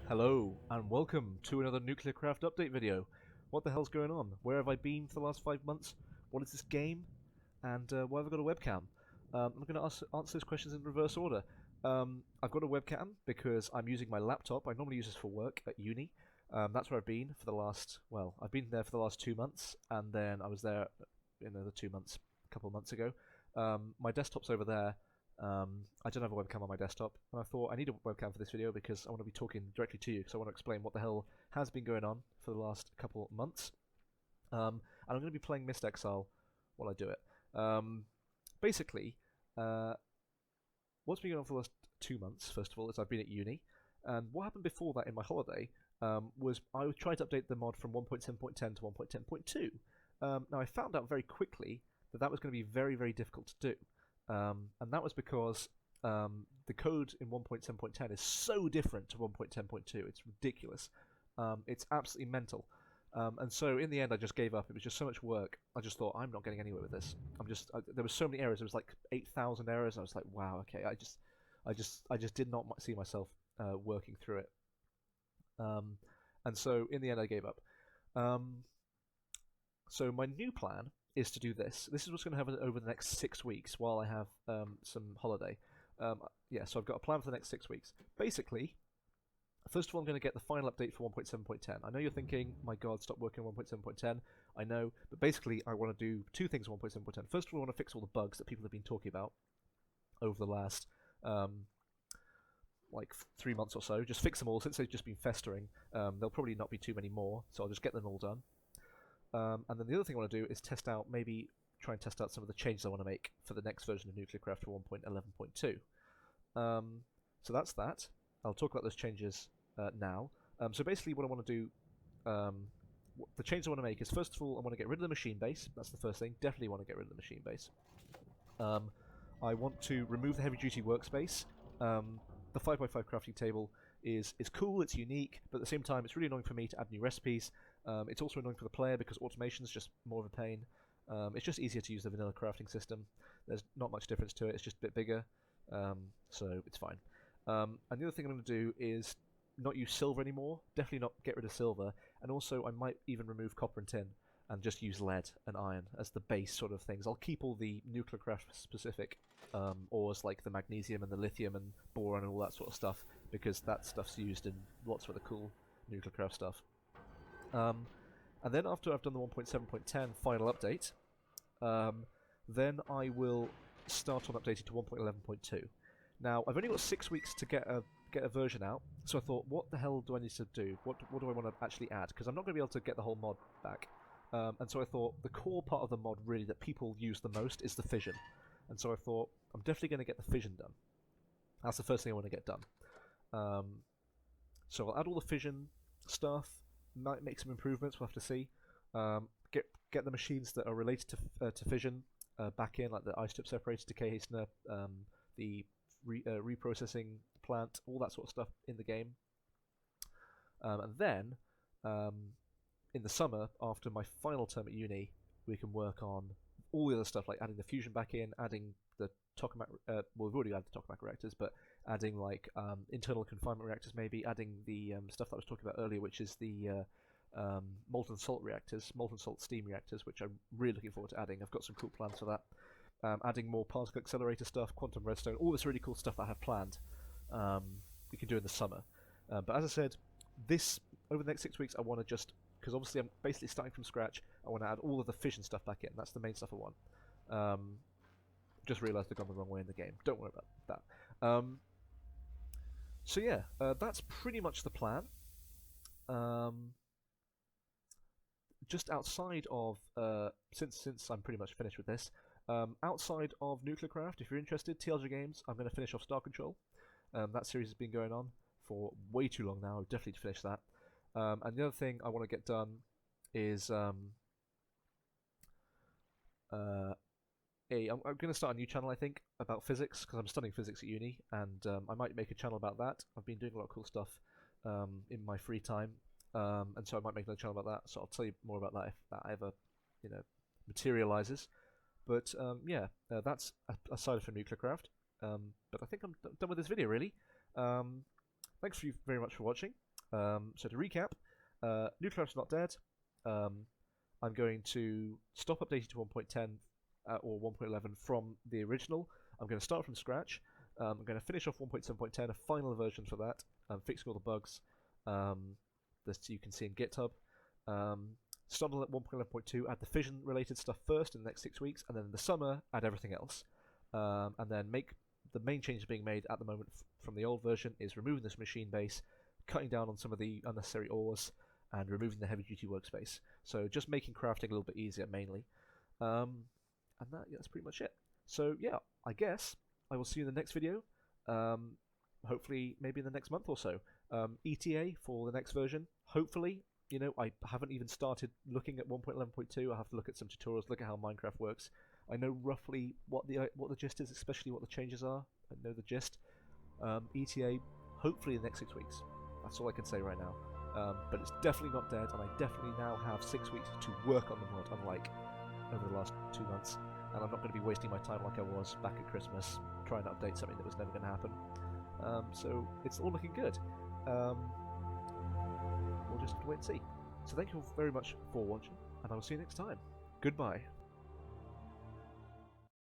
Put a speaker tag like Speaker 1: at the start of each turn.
Speaker 1: Hello, and welcome to another NuclearCraft update video. What the hell's going on? Where have I been for the last 5 months? What is this game? And why have I got a webcam? I'm going to answer those questions in reverse order. I've got a webcam because I'm using my laptop. I normally use this for work at uni. That's where I've been for the last, well, I've been there for the last 2 months, and then I was there another 2 months, a couple of months ago. My desktop's over there. I don't have a webcam on my desktop, and I thought I need a webcam for this video because I want to be talking directly to you, because I want to explain what the hell has been going on for the last couple of months. And I'm going to be playing Mist Exile while I do it. Basically, what's been going on for the last 2 months, first of all, is I've been at uni, and what happened before that in my holiday was I was trying to update the mod from 1.7.10 to 1.10.2. Now I found out very quickly that was going to be very, very difficult to do. And that was because the code in 1.7.10 is so different to 1.10.2. It's ridiculous. It's absolutely mental. And so in the end, I just gave up. It was just so much work. I just thought, I'm not getting anywhere with this. There were so many errors. There was like 8,000 errors. I was like, wow, okay. I just did not see myself working through it. And so in the end, I gave up. So my new plan is to do this. This is what's going to happen over the next 6 weeks while I have some holiday. Yeah, so I've got a plan for the next 6 weeks. Basically, first of all, I'm going to get the final update for 1.7.10. I know you're thinking, my god, stop working on 1.7.10. I know, but basically I want to do two things on 1.7.10. First of all, I want to fix all the bugs that people have been talking about over the last like 3 months or so. Just fix them all since they've just been festering. There'll probably not be too many more, so I'll just get them all done. And then the other thing I want to do is try and test out some of the changes I want to make for the next version of NuclearCraft for 1.11.2. So that's that. I'll talk about those changes now. So basically what I want to do, the changes I want to make is, first of all, I want to get rid of the machine base. That's the first thing. Definitely want to get rid of the machine base. I want to remove the heavy-duty workspace. The 5x5 crafting table is cool, it's unique, but at the same time it's really annoying for me to add new recipes. It's also annoying for the player because automation is just more of a pain. It's just easier to use the vanilla crafting system. There's not much difference to it, it's just a bit bigger, so it's fine. And the other thing I'm going to do is not use silver anymore, definitely not get rid of silver, and also I might even remove copper and tin and just use lead and iron as the base sort of things. I'll keep all the NuclearCraft specific ores like the magnesium and the lithium and boron and all that sort of stuff, because that stuff's used in lots of other cool NuclearCraft stuff. And then after I've done the 1.7.10 final update, then I will start on updating to 1.11.2. Now, I've only got 6 weeks to get a version out, so I thought, what the hell do I need to do? What do I want to actually add? Because I'm not going to be able to get the whole mod back. And so I thought the core part of the mod really that people use the most is the fission. And so I thought, I'm definitely going to get the fission done. That's the first thing I want to get done. So I'll add all the fission stuff, might make some improvements, we'll have to see. Get the machines that are related to fission back in, like the isotope separator, decay hastener, the reprocessing plant, all that sort of stuff in the game. And then, in the summer, after my final term at uni, we can work on all the other stuff, like adding the fusion back in, adding the tokamak, well, we've already added the tokamak reactors, but adding like internal confinement reactors, maybe adding the stuff that I was talking about earlier, which is the molten salt reactors, molten salt steam reactors, which I'm really looking forward to adding. I've got some cool plans for that. Adding more particle accelerator stuff, quantum redstone, all this really cool stuff that I have planned. We can do in the summer. But as I said, over the next 6 weeks, I want to just, because obviously I'm basically starting from scratch, I want to add all of the fission stuff back in. That's the main stuff I want. Just realised I've gone the wrong way in the game. Don't worry about that. So yeah, that's pretty much the plan. Just outside of, since I'm pretty much finished with this, outside of NuclearCraft, if you're interested, TLJ Games, I'm going to finish off Star Control. That series has been going on for way too long now. I've definitely to finish that. And the other thing I want to get done is I'm going to start a new channel, I think, about physics, because I'm studying physics at uni, and I might make a channel about that. I've been doing a lot of cool stuff in my free time, and so I might make another channel about that. So I'll tell you more about that if that ever, materializes. But yeah, that's aside from NuclearCraft. But I think I'm done with this video, really. Thanks very much for watching. So to recap, NuclearCraft's not dead. I'm going to stop updating to 1.10 or 1.11 from the original. I'm going to start from scratch. I'm going to finish off 1.7.10, a final version for that, fixing all the bugs that you can see in GitHub. Start on at 1.11.2, add the fission related stuff first in the next 6 weeks, and then in the summer add everything else. And then make the main changes being made at the moment from the old version is removing this machine base, cutting down on some of the unnecessary ores, and removing the heavy duty workspace. So just making crafting a little bit easier mainly. And that's pretty much it. So yeah, I guess I will see you in the next video. Hopefully maybe in the next month or so. ETA for the next version. Hopefully, you know, I haven't even started looking at 1.11.2. I have to look at some tutorials, look at how Minecraft works. I know roughly what the gist is, especially what the changes are. I know the gist. ETA, hopefully in the next 6 weeks. That's all I can say right now. But it's definitely not dead, and I definitely now have 6 weeks to work on the mod, unlike over the last 2 months. And I'm not going to be wasting my time like I was back at Christmas, trying to update something that was never going to happen. So it's all looking good. We'll just have to wait and see. So thank you all very much for watching, and I will see you next time. Goodbye.